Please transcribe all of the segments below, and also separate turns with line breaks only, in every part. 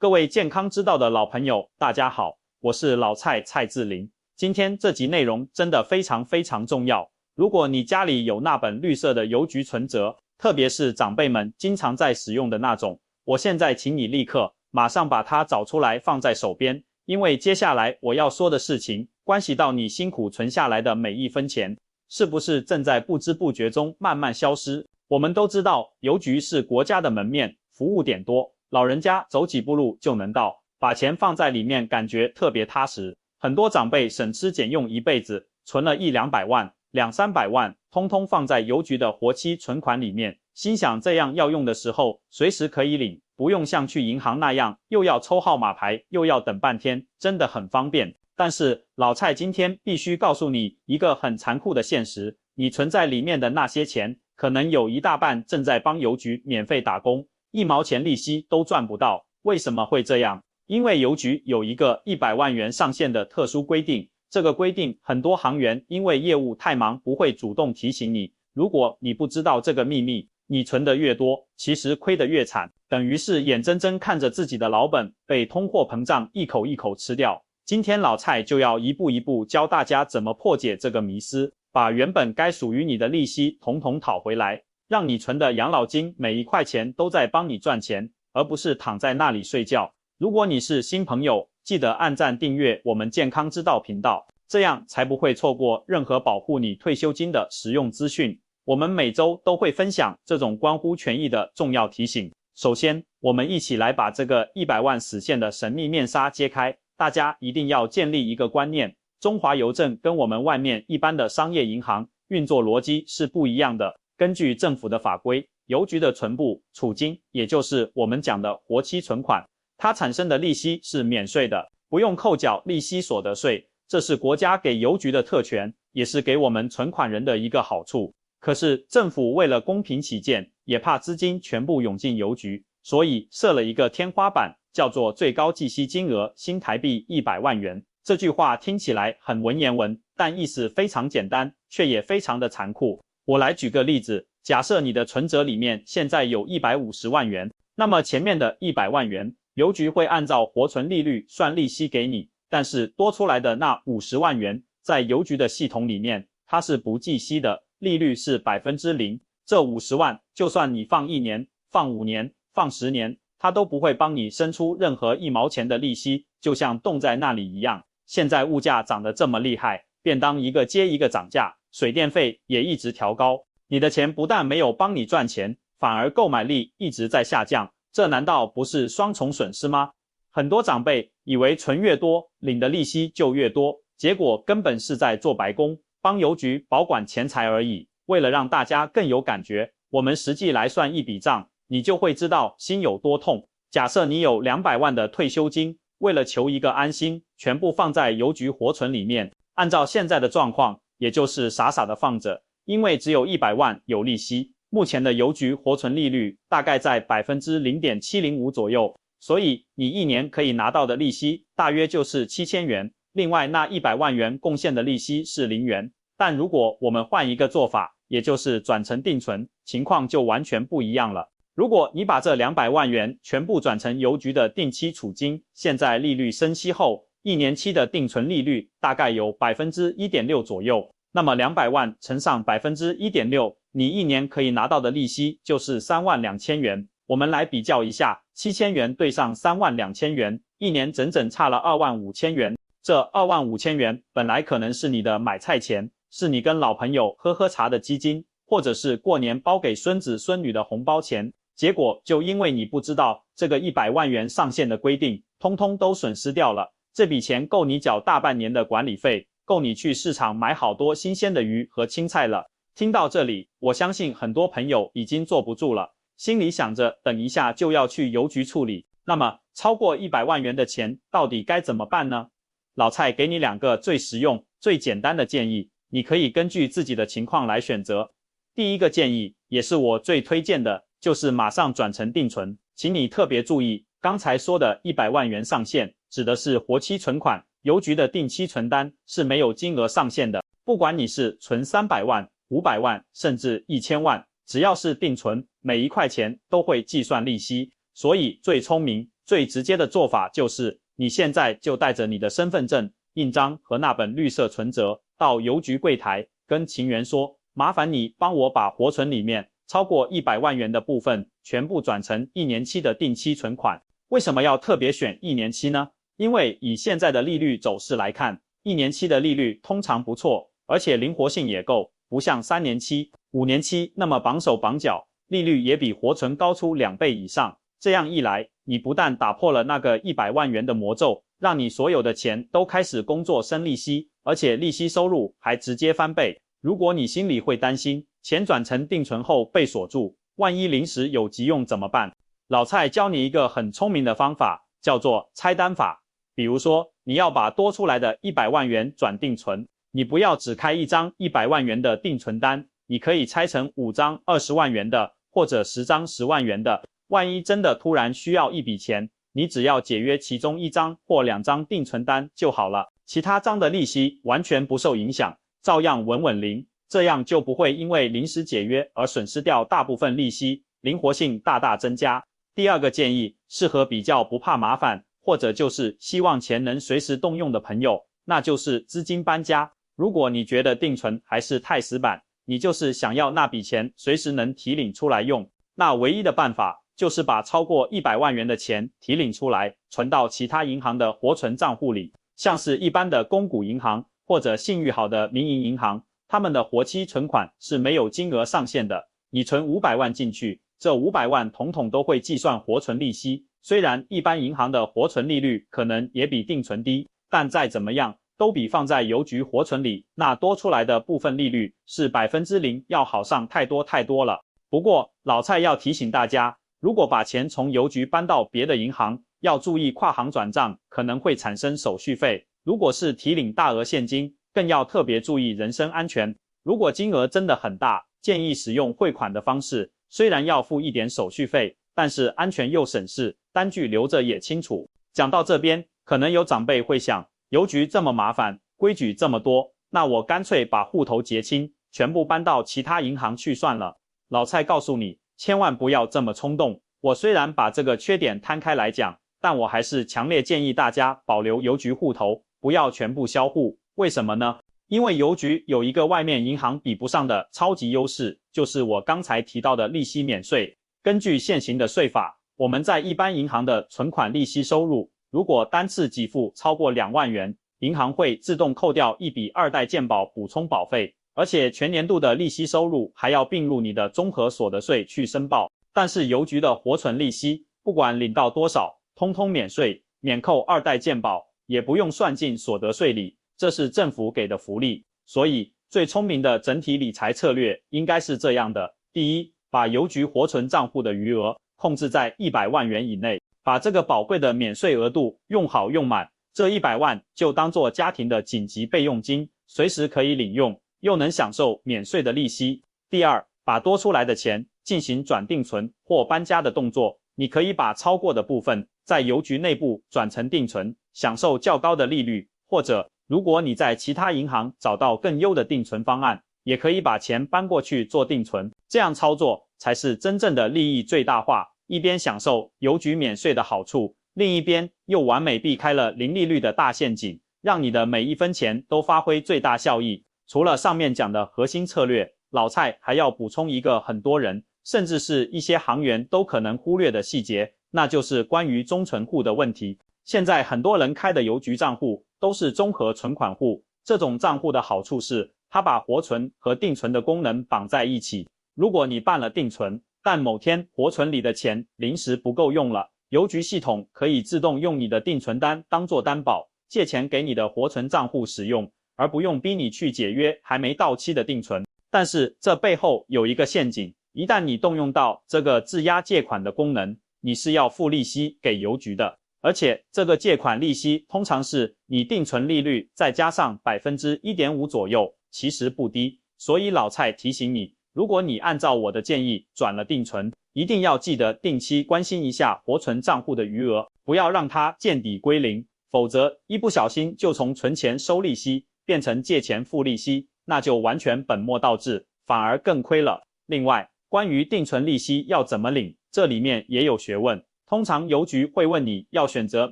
各位健康之道的老朋友，大家好，我是老蔡蔡志林。今天这集内容真的非常重要。如果你家里有那本绿色的邮局存折，特别是长辈们经常在使用的那种，我现在请你立刻马上把它找出来放在手边，因为接下来我要说的事情关系到你辛苦存下来的每一分钱，是不是正在不知不觉中慢慢消失？我们都知道，邮局是国家的门面，服务点多，老人家走几步路就能到，把钱放在里面感觉特别踏实。很多长辈省吃俭用一辈子，存了100-200万、200-300万，通通放在邮局的活期存款里面，心想这样要用的时候随时可以领，不用像去银行那样又要抽号码牌又要等半天，真的很方便。但是老蔡今天必须告诉你一个很残酷的现实，你存在里面的那些钱，可能有一大半正在帮邮局免费打工，1毛钱利息都赚不到。为什么会这样？因为邮局有一个100万元上限的特殊规定，这个规定很多行员因为业务太忙不会主动提醒你，如果你不知道这个秘密，你存得越多，其实亏得越惨，等于是眼睁睁看着自己的老本被通货膨胀一口一口吃掉。今天老蔡就要一步一步教大家怎么破解这个迷思，把原本该属于你的利息统统讨回来，让你存的养老金每一块钱都在帮你赚钱，而不是躺在那里睡觉。如果你是新朋友，记得按赞订阅我们健康之道频道，这样才不会错过任何保护你退休金的实用资讯。我们每周都会分享这种关乎权益的重要提醒。首先，我们一起来把这个100万死线的神秘面纱揭开。大家一定要建立一个观念，中华邮政跟我们外面一般的商业银行运作逻辑是不一样的。根据政府的法规，邮局的存部储金，也就是我们讲的活期存款，它产生的利息是免税的，不用扣缴利息所得税，这是国家给邮局的特权，也是给我们存款人的一个好处。可是政府为了公平起见，也怕资金全部涌进邮局，所以设了一个天花板，叫做最高计息金额新台币100万元。这句话听起来很文言文，但意思非常简单，却也非常的残酷。我来举个例子，假设你的存折里面现在有150万元，那么前面的100万元，邮局会按照活存利率算利息给你，但是多出来的那50万元，在邮局的系统里面，它是不计息的，利率是 0%。这50万，就算你放1年、放5年、放10年，它都不会帮你生出任何1毛钱的利息，就像冻在那里一样。现在物价涨得这么厉害，便当一个接一个涨价，水电费也一直调高，你的钱不但没有帮你赚钱，反而购买力一直在下降，这难道不是双重损失吗？很多长辈以为存越多，领的利息就越多，结果根本是在做白工，帮邮局保管钱财而已。为了让大家更有感觉，我们实际来算一笔账，你就会知道心有多痛。假设你有200万的退休金，为了求一个安心，全部放在邮局活存里面，按照现在的状况，也就是傻傻的放着，因为只有100万有利息，目前的邮局活存利率大概在 0.705% 左右，所以你一年可以拿到的利息大约就是7000元，另外那100万元贡献的利息是0元。但如果我们换一个做法，也就是转成定存，情况就完全不一样了。如果你把这200万元全部转成邮局的定期储金，现在利率升息后，1年期的定存利率大概有 1.6% 左右，那么200万乘上 1.6%， 你一年可以拿到的利息就是32000元。我们来比较一下，7000元对上32000元，一年整整差了25000元。这25000元本来可能是你的买菜钱，是你跟老朋友喝喝茶的基金，或者是过年包给孙子孙女的红包钱，结果就因为你不知道这个100万元上限的规定，通通都损失掉了。这笔钱够你缴大半年的管理费，够你去市场买好多新鲜的鱼和青菜了。听到这里，我相信很多朋友已经坐不住了，心里想着等一下就要去邮局处理。那么超过100万元的钱到底该怎么办呢？老蔡给你2个最实用、最简单的建议，你可以根据自己的情况来选择。第一个建议，也是我最推荐的，就是马上转成定存。请你特别注意，刚才说的100万元上限指的是活期存款，邮局的定期存单是没有金额上限的，不管你是存300万、500万，甚至1000万，只要是定存，每一块钱都会计算利息。所以最聪明、最直接的做法就是你现在就带着你的身份证、印章和那本绿色存折到邮局柜台，跟情员说，麻烦你帮我把活存里面超过100万元的部分全部转成1年期的定期存款。为什么要特别选1年期呢？因为以现在的利率走势来看，1年期的利率通常不错，而且灵活性也够，不像3年期、5年期那么绑手绑脚，利率也比活存高出2倍以上。这样一来，你不但打破了那个100万元的魔咒，让你所有的钱都开始工作生利息，而且利息收入还直接翻倍。如果你心里会担心钱转成定存后被锁住，万一临时有急用怎么办？老蔡教你一个很聪明的方法，叫做拆单法。比如说，你要把多出来的100万元转定存，你不要只开一张100万元的定存单，你可以拆成5张20万元的，或者10张10万元的。万一真的突然需要一笔钱，你只要解约其中1张或2张定存单就好了，其他张的利息完全不受影响，照样稳稳零，这样就不会因为临时解约而损失掉大部分利息，灵活性大大增加。第二个建议适合比较不怕麻烦，或者就是希望钱能随时动用的朋友，那就是资金搬家。如果你觉得定存还是太死板，你就是想要那笔钱随时能提领出来用，那唯一的办法就是把超过100万元的钱提领出来，存到其他银行的活存账户里，像是一般的公股银行或者信誉好的民营银行，他们的活期存款是没有金额上限的，你存500万进去，这500万统统都会计算活存利息。虽然一般银行的活存利率可能也比定存低，但再怎么样都比放在邮局活存里那多出来的部分利率是0%要好上太多太多了。不过老蔡要提醒大家，如果把钱从邮局搬到别的银行，要注意跨行转账可能会产生手续费，如果是提领大额现金，更要特别注意人身安全。如果金额真的很大，建议使用汇款的方式，虽然要付一点手续费，但是安全又省事，单据留着也清楚。讲到这边，可能有长辈会想，邮局这么麻烦，规矩这么多，那我干脆把户头结清，全部搬到其他银行去算了。老蔡告诉你，千万不要这么冲动。我虽然把这个缺点摊开来讲，但我还是强烈建议大家保留邮局户头，不要全部销户。为什么呢？因为邮局有一个外面银行比不上的超级优势，就是我刚才提到的利息免税。根据现行的税法，我们在一般银行的存款利息收入，如果单次给付超过2万元，银行会自动扣掉一笔2代健保补充保费，而且全年度的利息收入还要并入你的综合所得税去申报。但是邮局的活存利息，不管领到多少，通通免税，免扣2代健保，也不用算进所得税里，这是政府给的福利。所以最聪明的整体理财策略应该是这样的：第一，把邮局活存账户的余额控制在100万元以内，把这个宝贵的免税额度用好用满，这100万就当作家庭的紧急备用金，随时可以领用，又能享受免税的利息。第二，把多出来的钱进行转定存或搬家的动作，你可以把超过的部分在邮局内部转成定存，享受较高的利率，或者如果你在其他银行找到更优的定存方案，也可以把钱搬过去做定存，这样操作才是真正的利益最大化，一边享受邮局免税的好处，另一边又完美避开了零利率的大陷阱，让你的每一分钱都发挥最大效益。除了上面讲的核心策略，老蔡还要补充一个很多人甚至是一些行员都可能忽略的细节，那就是关于中存户的问题。现在很多人开的邮局账户都是综合存款户，这种账户的好处是它把活存和定存的功能绑在一起。如果你办了定存，但某天活存里的钱临时不够用了，邮局系统可以自动用你的定存单当作担保，借钱给你的活存账户使用，而不用逼你去解约还没到期的定存。但是这背后有一个陷阱，一旦你动用到这个质押借款的功能，你是要付利息给邮局的，而且这个借款利息通常是你定存利率再加上 1.5% 左右，其实不低。所以老蔡提醒你，如果你按照我的建议转了定存，一定要记得定期关心一下活存账户的余额，不要让它见底归零，否则一不小心就从存钱收利息变成借钱付利息，那就完全本末倒置，反而更亏了。另外，关于定存利息要怎么领，这里面也有学问。通常邮局会问你要选择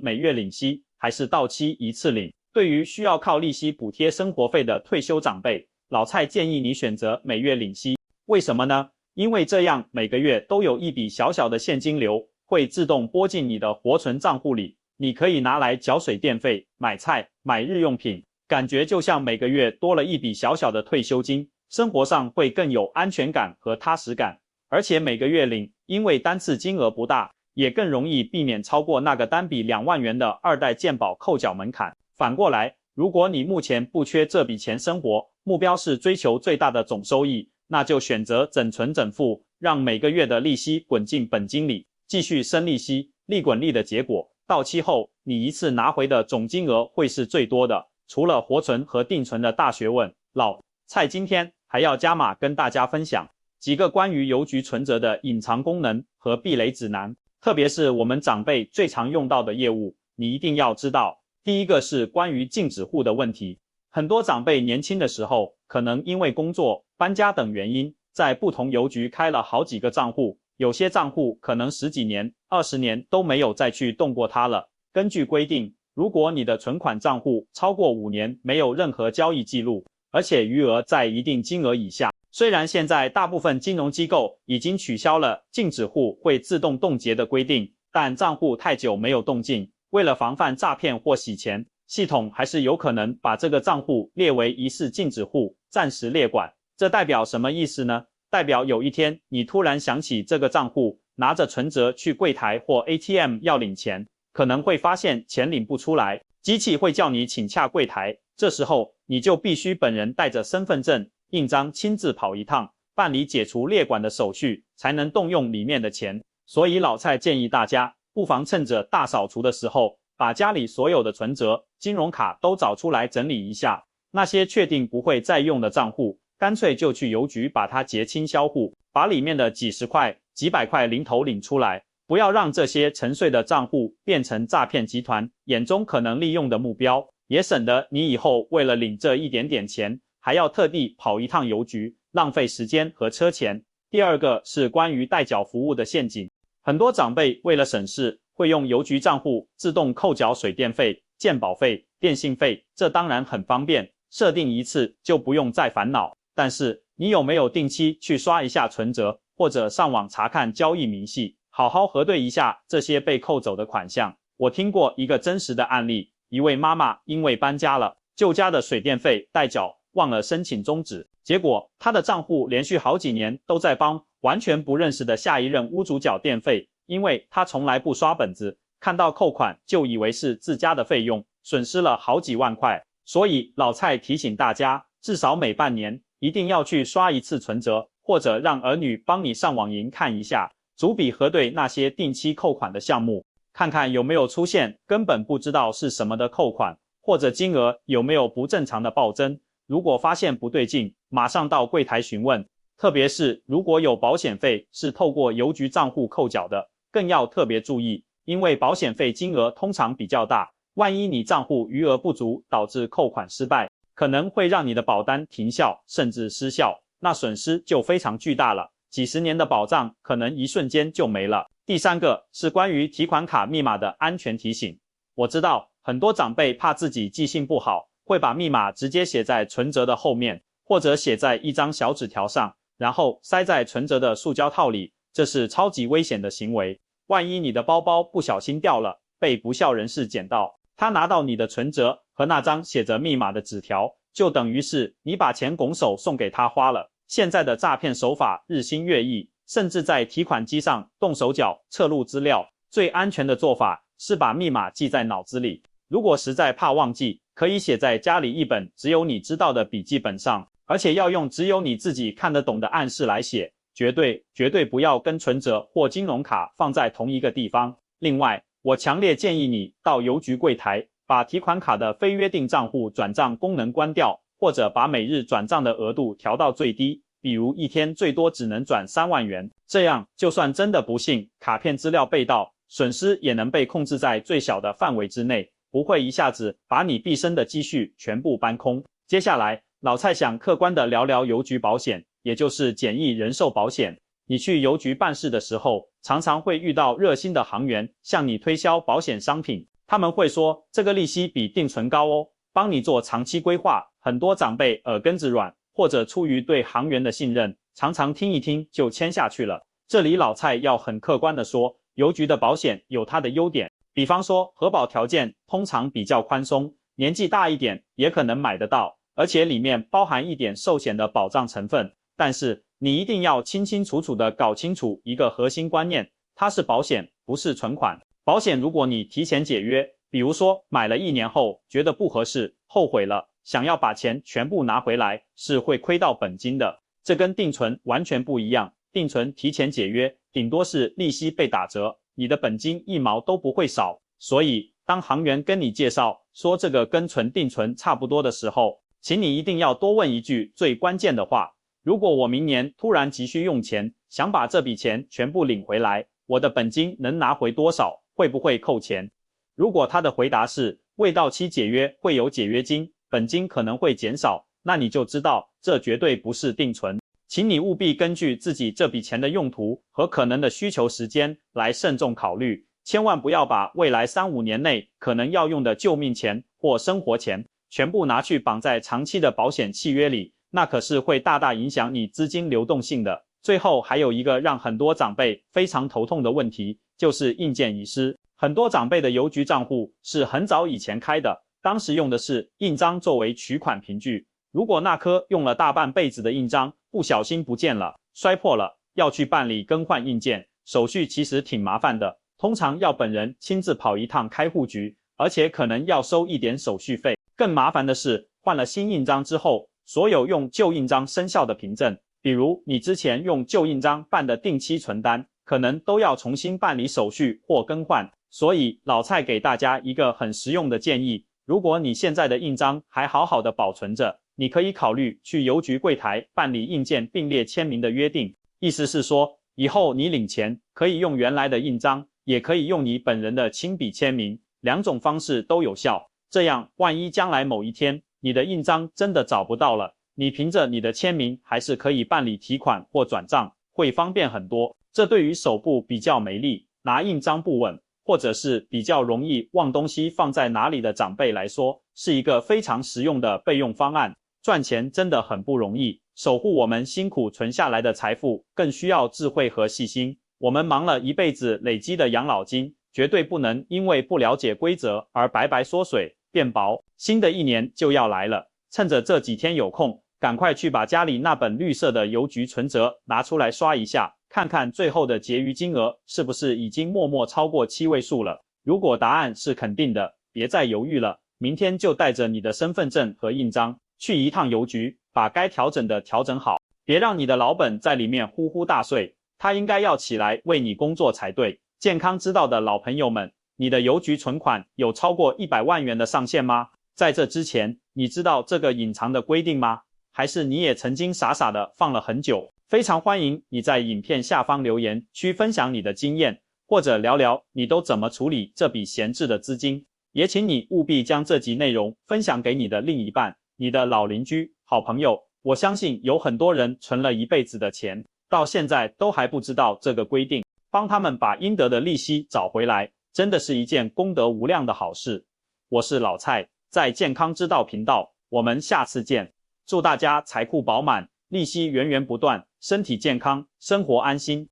每月领息还是到期一次领。对于需要靠利息补贴生活费的退休长辈，老蔡建议你选择每月领息。为什么呢？因为这样每个月都有一笔小小的现金流会自动拨进你的活存账户里，你可以拿来缴水电费、买菜、买日用品，感觉就像每个月多了一笔小小的退休金，生活上会更有安全感和踏实感。而且每个月领，因为单次金额不大，也更容易避免超过那个单笔2万元的二代健保扣缴门槛。反过来，如果你目前不缺这笔钱生活，目标是追求最大的总收益，那就选择整存整付，让每个月的利息滚进本金里，继续生利息，利滚利的结果，到期后你一次拿回的总金额会是最多的。除了活存和定存的大学问，老蔡今天还要加码跟大家分享几个关于邮局存折的隐藏功能和避雷指南，特别是我们长辈最常用到的业务，你一定要知道。第一个是关于禁止户的问题。很多长辈年轻的时候，可能因为工作、搬家等原因，在不同邮局开了好几个账户，有些账户可能10几年、20年都没有再去动过它了。根据规定，如果你的存款账户超过5年没有任何交易记录，而且余额在一定金额以下，虽然现在大部分金融机构已经取消了禁止户会自动冻结的规定，但账户太久没有动静，为了防范诈骗或洗钱，系统还是有可能把这个账户列为疑似禁止户，暂时列管。这代表什么意思呢？代表有一天你突然想起这个账户，拿着存折去柜台或 ATM 要领钱，可能会发现钱领不出来，机器会叫你请洽柜台，这时候你就必须本人带着身份证、印章亲自跑一趟，办理解除列管的手续，才能动用里面的钱。所以老蔡建议大家，不妨趁着大扫除的时候，把家里所有的存折、金融卡都找出来整理一下，那些确定不会再用的账户，干脆就去邮局把它结清销户，把里面的几十块、几百块零头领出来，不要让这些沉睡的账户变成诈骗集团眼中可能利用的目标，也省得你以后为了领这一点点钱，还要特地跑一趟邮局，浪费时间和车钱。第二个是关于代缴服务的陷阱。很多长辈为了省事，会用邮局账户自动扣缴水电费、健保费、电信费，这当然很方便，设定一次就不用再烦恼。但是你有没有定期去刷一下存折，或者上网查看交易明细，好好核对一下这些被扣走的款项？我听过一个真实的案例，一位妈妈因为搬家了，旧家的水电费代缴忘了申请终止，结果她的账户连续好几年都在帮完全不认识的下一任屋主缴电费，因为她从来不刷本子，看到扣款就以为是自家的费用，损失了好几万块。所以老蔡提醒大家，至少每半年一定要去刷一次存折，或者让儿女帮你上网银看一下，逐笔核对那些定期扣款的项目，看看有没有出现根本不知道是什么的扣款，或者金额有没有不正常的暴增。如果发现不对劲，马上到柜台询问，特别是如果有保险费是透过邮局账户扣缴的，更要特别注意，因为保险费金额通常比较大，万一你账户余额不足导致扣款失败，可能会让你的保单停效甚至失效，那损失就非常巨大了，几十年的保障可能一瞬间就没了。第三个是关于提款卡密码的安全提醒。我知道很多长辈怕自己记性不好，会把密码直接写在存折的后面，或者写在一张小纸条上，然后塞在存折的塑胶套里，这是超级危险的行为。万一你的包包不小心掉了，被不肖人士捡到，他拿到你的存折和那张写着密码的纸条，就等于是你把钱拱手送给他花了。现在的诈骗手法日新月异，甚至在提款机上动手脚侧录资料，最安全的做法是把密码记在脑子里，如果实在怕忘记，可以写在家里一本只有你知道的笔记本上，而且要用只有你自己看得懂的暗示来写，绝对不要跟存折或金融卡放在同一个地方。另外，我强烈建议你到邮局柜台，把提款卡的非约定账户转账功能关掉，或者把每日转账的额度调到最低，比如一天最多只能转3万元，这样就算真的不幸卡片资料被盗，损失也能被控制在最小的范围之内，不会一下子把你毕生的积蓄全部搬空。接下来，老蔡想客观地聊聊邮局保险，也就是简易人寿保险。你去邮局办事的时候，常常会遇到热心的行员向你推销保险商品，他们会说这个利息比定存高哦，帮你做长期规划。很多长辈耳根子软，或者出于对行员的信任，常常听一听就签下去了。这里老蔡要很客观的说，邮局的保险有它的优点，比方说核保条件通常比较宽松，年纪大一点也可能买得到，而且里面包含一点寿险的保障成分。但是你一定要清清楚楚的搞清楚一个核心观念，它是保险，不是存款。保险如果你提前解约，比如说买了1年后觉得不合适，后悔了，想要把钱全部拿回来，是会亏到本金的。这跟定存完全不一样，定存提前解约，顶多是利息被打折，你的本金1毛都不会少。所以当行员跟你介绍说这个跟定存差不多的时候，请你一定要多问一句最关键的话，如果我明年突然急需用钱，想把这笔钱全部领回来，我的本金能拿回多少？会不会扣钱？如果他的回答是未到期解约会有解约金，本金可能会减少，那你就知道这绝对不是定存。请你务必根据自己这笔钱的用途和可能的需求时间来慎重考虑，千万不要把未来3-5年内可能要用的救命钱或生活钱全部拿去绑在长期的保险契约里，那可是会大大影响你资金流动性的。最后还有一个让很多长辈非常头痛的问题，就是印鉴遗失。很多长辈的邮局账户是很早以前开的，当时用的是印章作为取款凭据，如果那颗用了大半辈子的印章不小心不见了，摔破了，要去办理更换印鉴，手续其实挺麻烦的，通常要本人亲自跑一趟开户局，而且可能要收一点手续费。更麻烦的是，换了新印章之后，所有用旧印章生效的凭证，比如你之前用旧印章办的定期存单，可能都要重新办理手续或更换。所以老蔡给大家一个很实用的建议，如果你现在的印章还好好的保存着，你可以考虑去邮局柜台办理印鉴并列签名的约定。意思是说，以后你领钱可以用原来的印章，也可以用你本人的亲笔签名，两种方式都有效。这样万一将来某一天你的印章真的找不到了，你凭着你的签名还是可以办理提款或转账，会方便很多。这对于手部比较没力，拿印章不稳，或者是比较容易忘东西放在哪里的长辈来说，是一个非常实用的备用方案。赚钱真的很不容易，守护我们辛苦存下来的财富更需要智慧和细心。我们忙了一辈子累积的养老金，绝对不能因为不了解规则而白白缩水变薄。新的一年就要来了，趁着这几天有空，赶快去把家里那本绿色的邮局存折拿出来刷一下，看看最后的结余金额是不是已经默默超过7位数了。如果答案是肯定的，别再犹豫了，明天就带着你的身份证和印章去一趟邮局，把该调整的调整好，别让你的老本在里面呼呼大睡，他应该要起来为你工作才对。健康知道的老朋友们，你的邮局存款有超过100万元的上限吗？在这之前，你知道这个隐藏的规定吗？还是你也曾经傻傻的放了很久？非常欢迎你在影片下方留言区分享你的经验，或者聊聊你都怎么处理这笔闲置的资金。也请你务必将这集内容分享给你的另一半、你的老邻居、好朋友。我相信有很多人存了一辈子的钱，到现在都还不知道这个规定，帮他们把应得的利息找回来，真的是一件功德无量的好事。我是老蔡，在健康之道频道，我们下次见。祝大家财库饱满，利息源源不断，身体健康，生活安心。